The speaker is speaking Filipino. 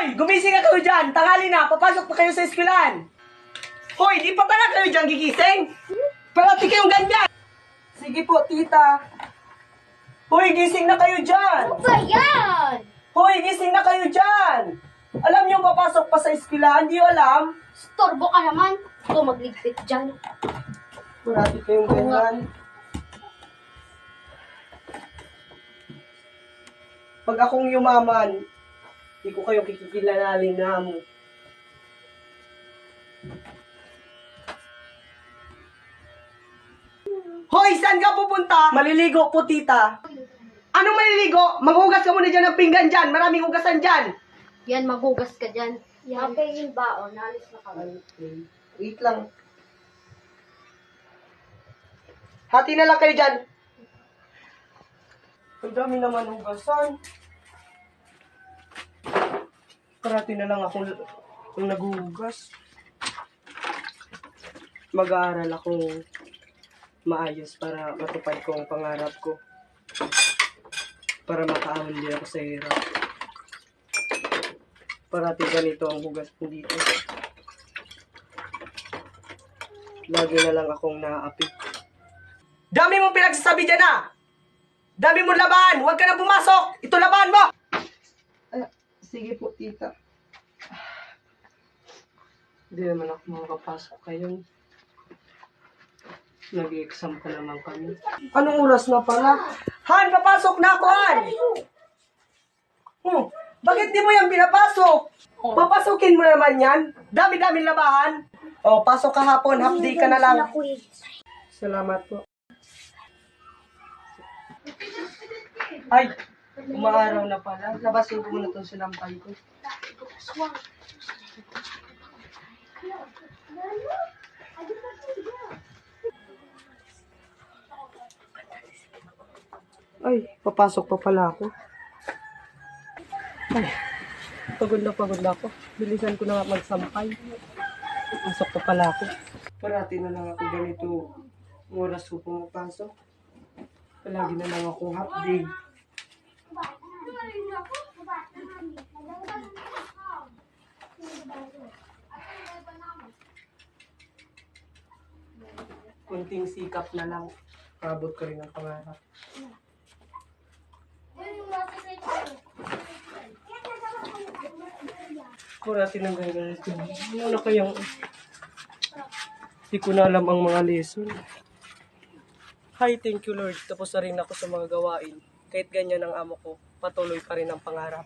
Hoy! Gumising na kayo dyan! Tanghali na! Papasok na kayo sa eskwelahan! Hoy! Di pa talaga kayo dyan gigising? Parati kayong ganyan! Sige po, tita. Hoy! Gising na kayo dyan! Ano ba yan? Hoy! Gising na kayo dyan! Alam niyo papasok pa sa eskwelahan? Di alam? Storbo ka naman. Ito magligpit dyan. Parati kayong ganyan. Pag akong yumaman, hindi ko kayo kikikilanalin na mo. Hoy, saan ka pupunta? Maliligo po, tita. Anong maliligo? Maghugas ka muna dyan ng pinggan dyan. Maraming hugasan dyan. Yan, magugas ka dyan. Okay, yung baon. Nalis na kami. Okay. Wait lang. Hati na lang kayo dyan. Ang dami naman hugasan. Parati na lang akong naghuhugas. Mag-aaral akong maayos para matupad ko ang pangarap ko. Para makaahon din ako sa hirap. Parati ganito ang hugas ko dito. Lagi na lang akong naaapi. Dami mong pinagsasabi dyan ah! Dami mong laban! Huwag ka na pumasok! Ito laban mo! Sige po, tita. Hindi naman ako makapasok kayo. Nag-i-exam pa naman kami. Anong oras na pala? Han, papasok na ako, Han! Bakit di mo yan pinapasok? Papasukin mo naman yan. Dami-dami labahan. O, pasok kahapon. Half day ka na lang. Salamat po. Ay, umaaraw na pala. Labasin ko muna itong sinampay ko. Ay, papasok pa pala ako. Ay, pagod na ako. Bilisan ko na nga magsampay. Pasok pa pala ako. Parati na lang ako ganito. Oras ko pumapasok. Palagi na lang ako half day. Kunting sikap na lang. Kabot ko rin ang pangarap. Kurati ng ganito. Ano na kayang... Hindi ko na alam ang mga lesson. Hi, thank you Lord. Tapos na rin ako sa mga gawain. Kahit ganyan ang amo ko, patuloy pa rin ang pangarap.